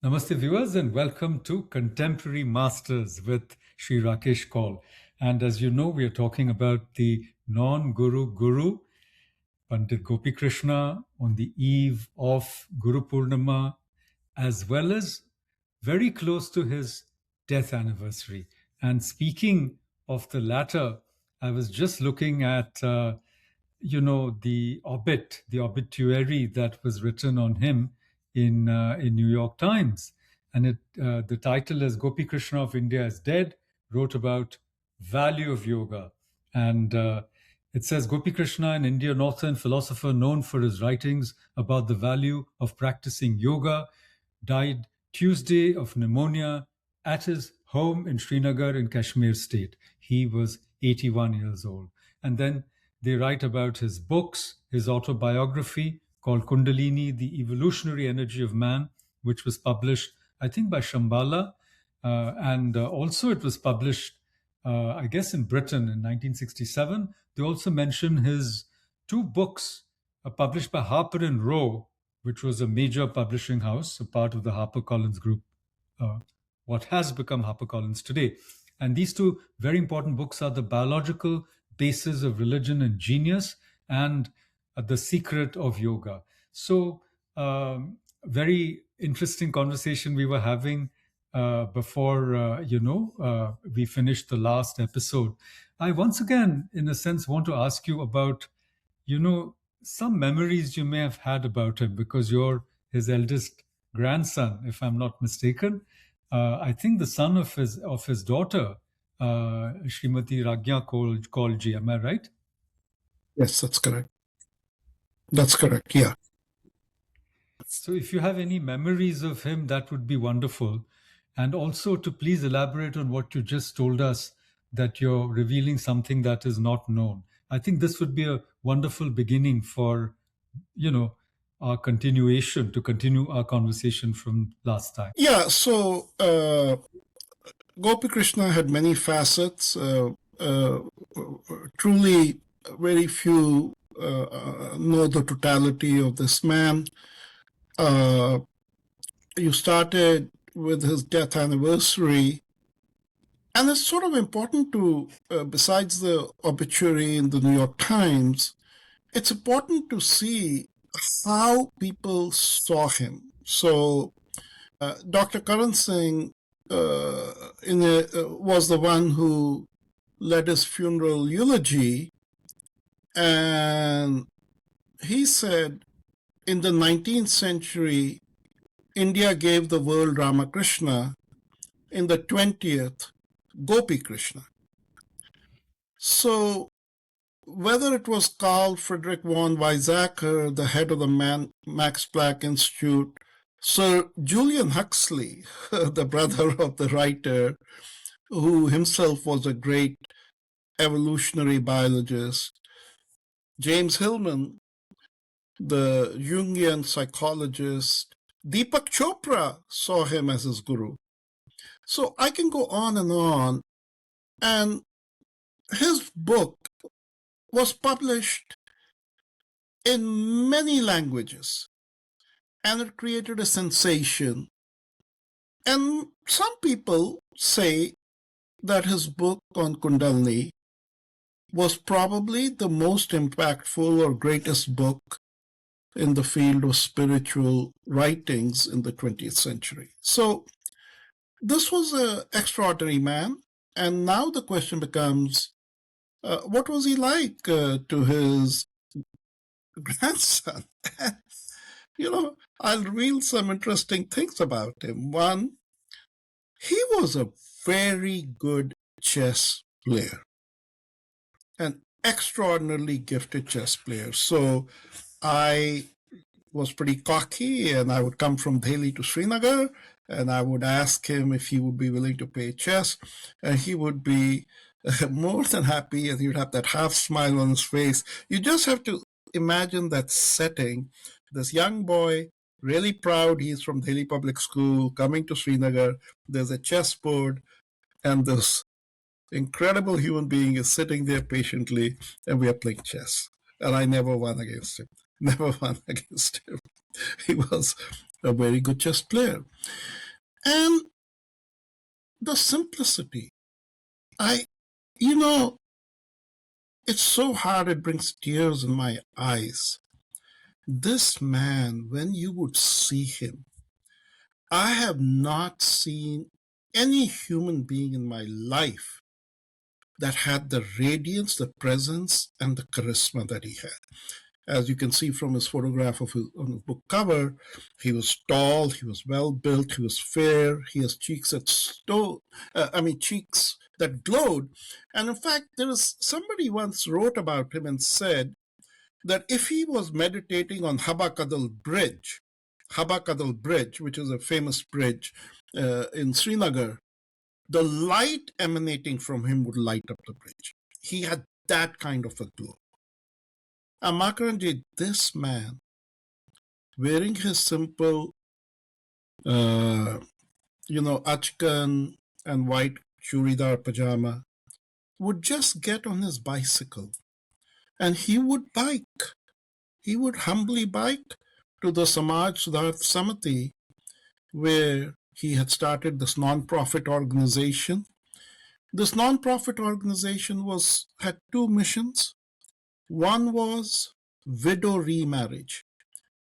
Namaste, viewers, and welcome to Contemporary Masters with Sri Rakesh Kaul. And as you know, we are talking about the non-Guru Guru, Pandit Gopikrishna, on the eve of Guru Purnima, as well as very close to his death anniversary. And speaking of the latter, I was just looking at, the obituary that was written on him in New York Times, and the title is "Gopi Krishna of India is Dead." Wrote about value of yoga, and it says Gopi Krishna, an Indian author and philosopher known for his writings about the value of practicing yoga, died Tuesday of pneumonia at his home in Srinagar in Kashmir state. He was 81 years old. And then they write about his books, his autobiography called Kundalini, The Evolutionary Energy of Man, which was published, I think, by Shambhala. And also it was published, I guess, in Britain in 1967. They also mention his two books published by Harper and Row, which was a major publishing house, a part of the HarperCollins group, what has become HarperCollins today. And these two very important books are The Biological Basis of Religion and Genius and The Secret of Yoga. So, very interesting conversation we were having before, we finished the last episode. I once again, in a sense, want to ask you about, some memories you may have had about him because you're his eldest grandson, if I'm not mistaken. I think the son of his daughter, Srimati Ragya Kaulji. Am I right? Yes, that's correct. That's correct. Yeah. So, if you have any memories of him, that would be wonderful. And also to please elaborate on what you just told us, that you're revealing something that is not known. I think this would be a wonderful beginning for, our continuation, to continue our conversation from last time. Yeah. So Gopi Krishna had many facets. Truly, very few know the totality of this man. You started with his death anniversary, and it's sort of important to, besides the obituary in the New York Times, it's important to see how people saw him. So Dr. Karan Singh was the one who led his funeral eulogy, and he said, in the 19th century, India gave the world Ramakrishna. In the 20th, Gopi Krishna. So whether it was Carl Friedrich von Weizsäcker, the head of the Max Planck Institute, Sir Julian Huxley, the brother of the writer, who himself was a great evolutionary biologist, James Hillman, the Jungian psychologist, Deepak Chopra saw him as his guru. So I can go on, and his book was published in many languages, and it created a sensation. And some people say that his book on Kundalini was probably the most impactful or greatest book in the field of spiritual writings in the 20th century. So this was an extraordinary man. And now the question becomes, what was he like to his grandson? I'll reveal some interesting things about him. One, he was a very good chess player, an extraordinarily gifted chess player. So I was pretty cocky, and I would come from Delhi to Srinagar, and I would ask him if he would be willing to play chess, and he would be more than happy, and he would have that half smile on his face. You just have to imagine that setting. This young boy, really proud, he's from Delhi Public School, coming to Srinagar. There's a chessboard, and this incredible human being is sitting there patiently, and we are playing chess. And I never won against him. Never won against him. He was a very good chess player. And the simplicity, I, you know, it's so hard, it brings tears in my eyes. This man, when you would see him, I have not seen any human being in my life that had the radiance, the presence, and the charisma that he had. As you can see from his photograph on his book cover, he was tall, he was well built, he was fair, he has cheeks cheeks that glowed. And in fact, there is somebody once wrote about him and said that if he was meditating on Habakadal Bridge, which is a famous bridge in Srinagar, the light emanating from him would light up the bridge. He had that kind of a glow. And Makaranji, this man, wearing his simple, achkan and white churidar pajama, would just get on his bicycle and he would bike. He would humbly bike to the Samaj Sudarth Samiti, where he had started this non-profit organization. This non-profit organization had two missions. One was widow remarriage.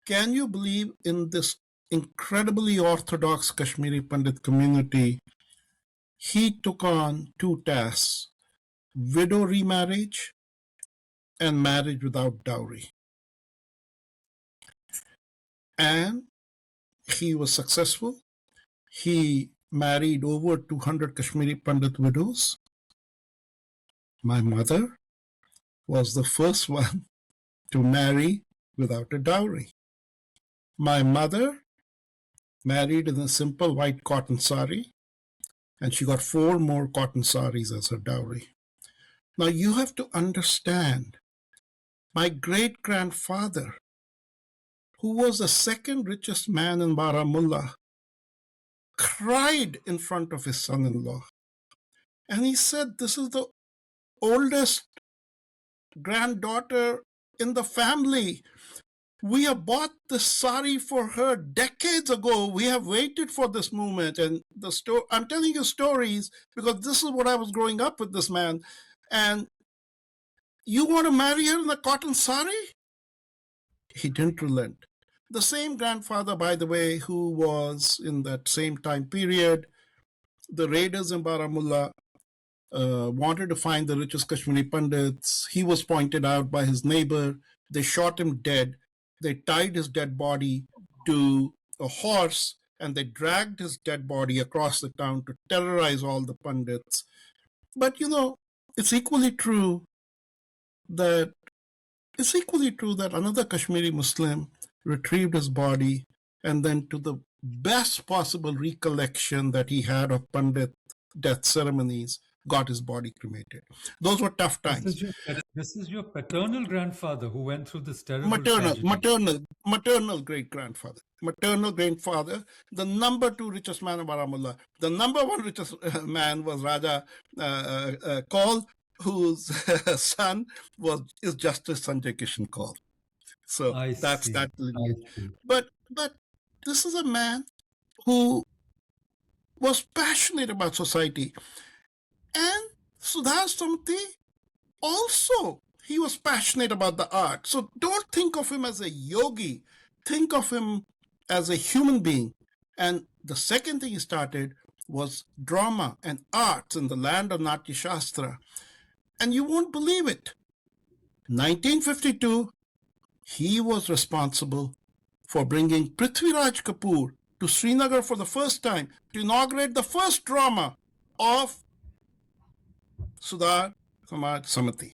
Can you believe, in this incredibly orthodox Kashmiri Pandit community, he took on two tasks: widow remarriage and marriage without dowry. And he was successful. He married over 200 Kashmiri Pandit widows. My mother was the first one to marry without a dowry. My mother married in a simple white cotton sari, and she got 4 more cotton saris as her dowry. Now you have to understand, my great-grandfather, who was the second richest man in Baramulla, cried in front of his son-in-law. And he said, this is the oldest granddaughter in the family. We have bought this sari for her decades ago. We have waited for this moment. And I'm telling you stories because this is what I was growing up with this man. And you want to marry her in a cotton sari? He didn't relent. The same grandfather, by the way, who was in that same time period, the raiders in Baramulla wanted to find the richest Kashmiri Pandits. He was pointed out by his neighbor. They shot him dead. They tied his dead body to a horse and they dragged his dead body across the town to terrorize all the Pandits. But it's equally true that another Kashmiri Muslim retrieved his body, and then, to the best possible recollection that he had of Pandit death ceremonies, got his body cremated. Those were tough times. This is your paternal grandfather who went through this terrible tragedy. Maternal great-grandfather. Maternal grandfather, the number 2 richest man of Baramulla. The number 1 richest man was Raja Kaul, whose son is Justice Sanjay Kishan Kaul. So that's that lineage. But this is a man who was passionate about society. And Sudarth Samiti also, he was passionate about the art. So don't think of him as a yogi. Think of him as a human being. And the second thing he started was drama and arts in the land of Natya Shastra. And you won't believe it. 1952, he was responsible for bringing Prithviraj Kapoor to Srinagar for the first time to inaugurate the first drama of Sudarth Samaj Samiti.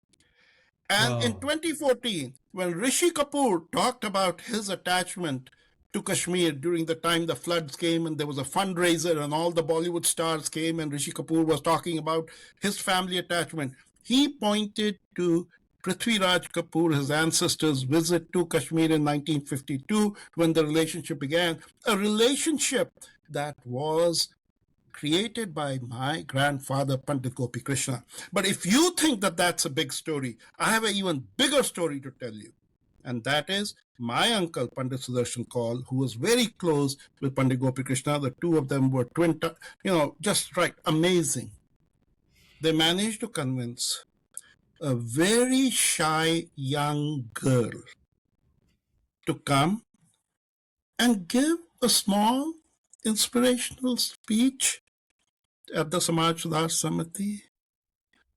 And in 2014, when Rishi Kapoor talked about his attachment to Kashmir during the time the floods came and there was a fundraiser and all the Bollywood stars came and Rishi Kapoor was talking about his family attachment, he pointed to Prithviraj Kapoor, his ancestors' visit to Kashmir in 1952 when the relationship began, a relationship that was created by my grandfather, Pandit Gopikrishna. But if you think that that's a big story, I have an even bigger story to tell you. and that is my uncle, Pandit Sudarshan Kaul, who was very close with Pandit Gopikrishna. The two of them were just right, amazing. They managed to convince a very shy young girl to come and give a small inspirational speech at the Samaj Sudhar Samiti.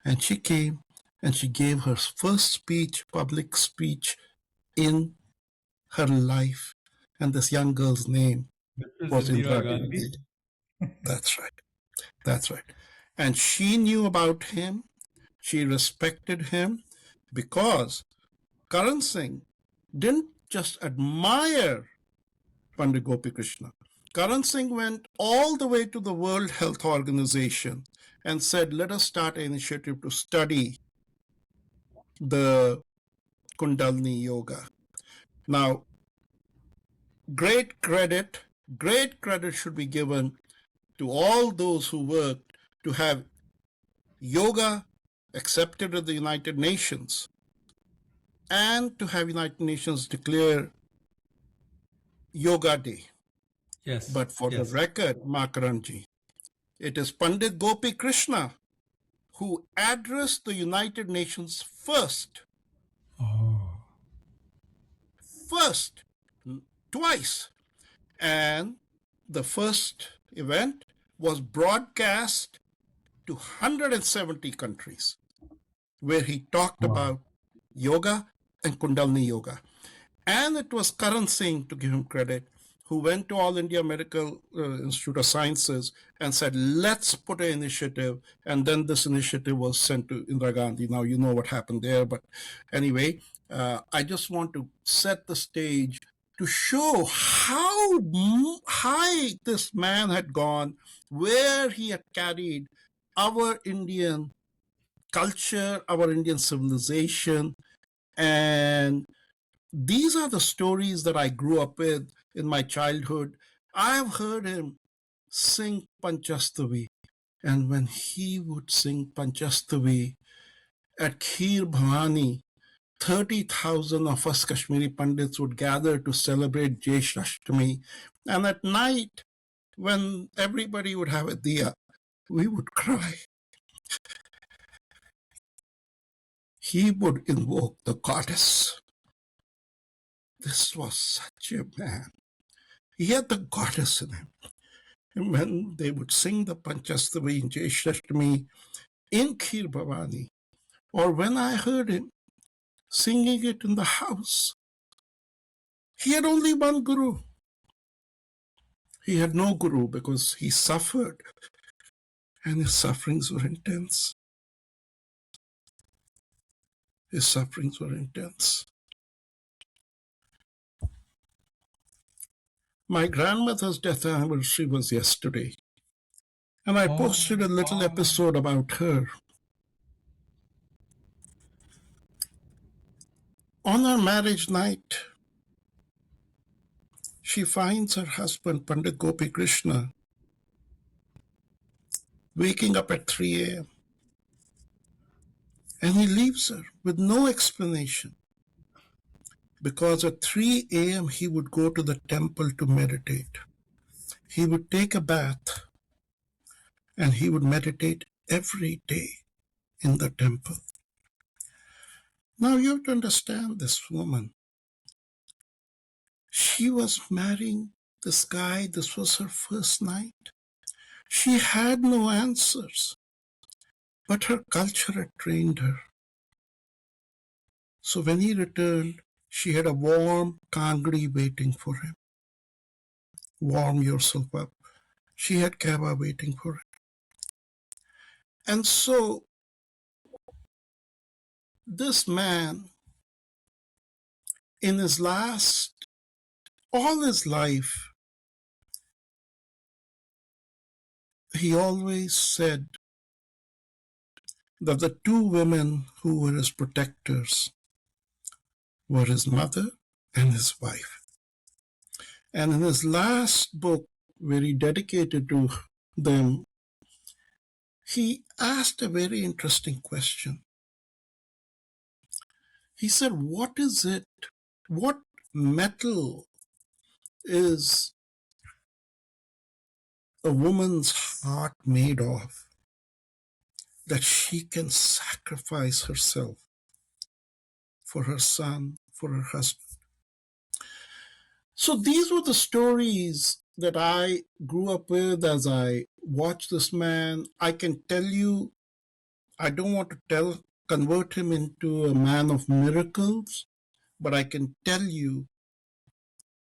And she came and she gave her first speech, public speech in her life. And this young girl's name This is was Indira Indira Gandhi. Gandhi. That's right. That's right. And she knew about him. She respected him because Karan Singh didn't just admire Pandit Gopikrishna. Karan Singh went all the way to the World Health Organization and said, let us start an initiative to study the Kundalini Yoga. Now, great credit should be given to all those who worked to have yoga accepted at the United Nations and to have United Nations declare Yoga Day. Yes. But for the record, Makaranji, it is Pandit Gopikrishna who addressed the United Nations first. Oh. First, twice. And the first event was broadcast to 170 countries, where he talked about yoga and Kundalini Yoga. And it was Karan Singh, to give him credit, who went to All India Medical Institute of Sciences and said, let's put an initiative. And then this initiative was sent to Indira Gandhi. Now, you know what happened there. But anyway, I just want to set the stage to show how high this man had gone, where he had carried our Indian culture, our Indian civilization. And these are the stories that I grew up with in my childhood. I've heard him sing Panchastavi. And when he would sing Panchastavi at Kheer Bhavani, 30,000 of us Kashmiri Pandits would gather to celebrate Jesh Ashtami. And at night, when everybody would have a diya, we would cry. He would invoke the goddess. This was such a man. He had the goddess in him. And when they would sing the Panchastavi in Jesh Ashtami in Kheer Bhavani, or when I heard him singing it in the house, he had only one guru. He had no guru because he suffered, and his sufferings were intense. His sufferings were intense. My grandmother's death anniversary was yesterday, and I posted a little episode about her. On her marriage night, she finds her husband, Pandit Gopikrishna, waking up at 3 a.m. And he leaves her with no explanation. Because at 3 a.m. he would go to the temple to meditate. He would take a bath and he would meditate every day in the temple. Now you have to understand this woman. She was marrying this guy. This was her first night. She had no answers, but her culture had trained her. So when he returned, she had a warm kangri waiting for him. Warm yourself up. She had kava waiting for him. And so this man, in his all his life, he always said that the two women who were his protectors were his mother and his wife. And in his last book, where he dedicated to them, he asked a very interesting question. He said, what is it What metal is a woman's heart made of that she can sacrifice herself for her son, for her husband? So these were the stories that I grew up with as I watched this man. I can tell you, I don't want to convert him into a man of miracles, but I can tell you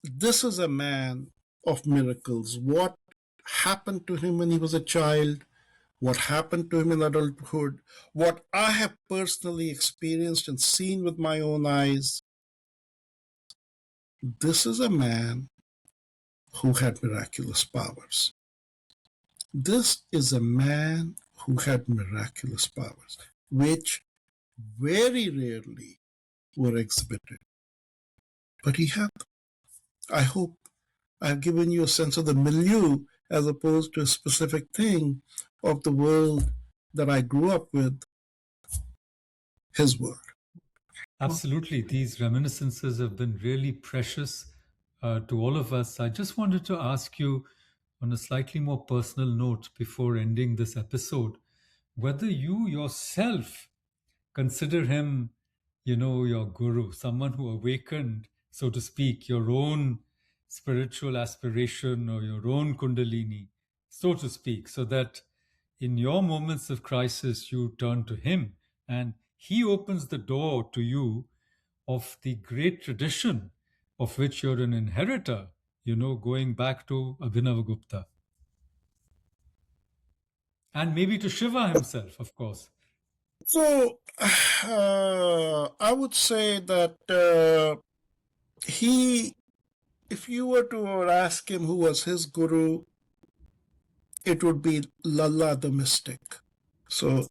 this is a man of miracles. What happened to him when he was a child, what happened to him in adulthood, what I have personally experienced and seen with my own eyes. This is a man who had miraculous powers. This is a man who had miraculous powers, which very rarely were exhibited. But he had them. I hope I've given you a sense of the milieu as opposed to a specific thing of the world that I grew up with, his world. Absolutely. These reminiscences have been really precious to all of us. I just wanted to ask you, on a slightly more personal note, before ending this episode, whether you yourself consider him, your guru, someone who awakened, so to speak, your own spiritual aspiration or your own kundalini, so to speak, so that in your moments of crisis you turn to him and he opens the door to you of the great tradition of which you're an inheritor, going back to Abhinavagupta and maybe to Shiva himself, of course. So I would say that if you were to ask him who was his guru, it would be Lalla the mystic. So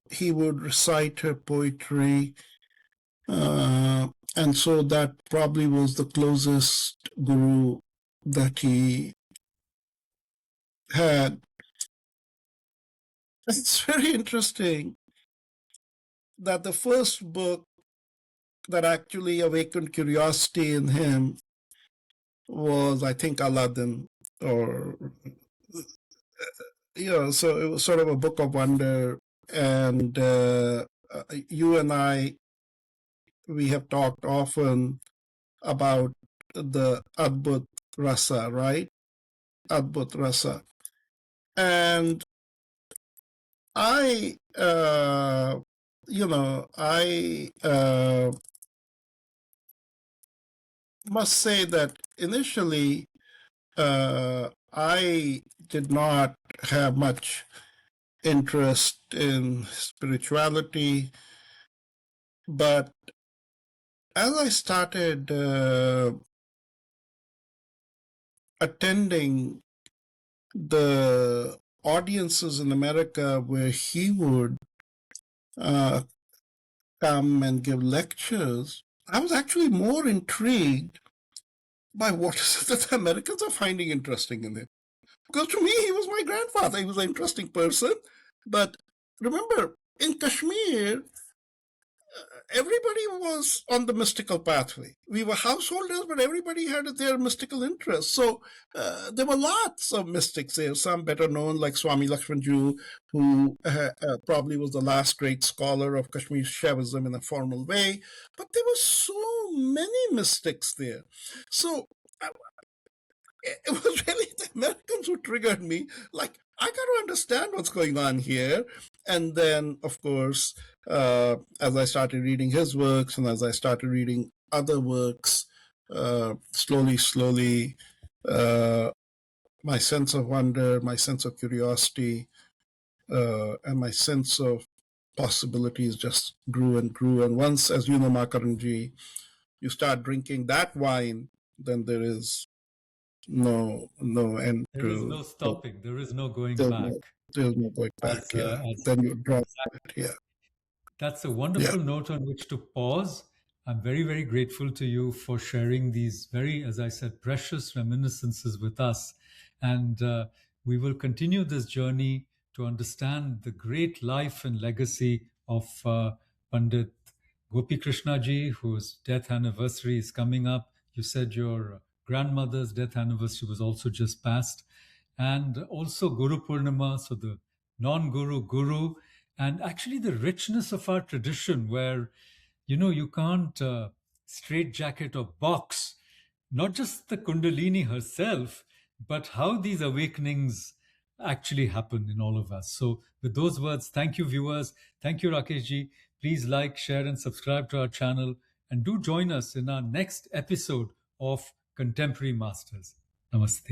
he would recite her poetry, and so that probably was the closest guru that he had. It's very interesting that the first book that actually awakened curiosity in him was, I think, Aladdin, or so it was sort of a book of wonder. And you and I, we have talked often about the Adbhut Rasa, right? Adbhut Rasa. And I, I must say that initially I did not have much interest in spirituality, but as I started attending the audiences in America where he would come and give lectures, I was actually more intrigued by what is it that the Americans are finding interesting in him. Because to me, he was my grandfather. He was an interesting person. But remember, in Kashmir, everybody was on the mystical pathway. We were householders, but everybody had their mystical interests. So there were lots of mystics there, some better known, like Swami Lakshmanju, who probably was the last great scholar of Kashmir Shaivism in a formal way. But there were so many mystics there. So it was really the Americans who triggered me. Like, I got to understand what's going on here. And then, of course, as I started reading his works and as I started reading other works, slowly, my sense of wonder, my sense of curiosity, and my sense of possibilities just grew and grew. And once, as you know, Makaranji, you start drinking that wine, then there is no end There is to no stopping. There is no going there's back. no, there's no going back. Yeah, then you drop it. Yeah, That's a yeah. wonderful note on which to pause. I'm very, very grateful to you for sharing these very, as I said, precious reminiscences with us. And we will continue this journey to understand the great life and legacy of Pandit Gopi Krishna ji, whose death anniversary is coming up. You said your grandmother's death anniversary was also just passed. And also Guru Purnima, so the non-Guru Guru, and actually the richness of our tradition where, you can't straitjacket or box not just the Kundalini herself, but how these awakenings actually happen in all of us. So, with those words, thank you, viewers. Thank you, Rakesh ji. Please like, share, and subscribe to our channel. And do join us in our next episode of Contemporary Masters. Namaste.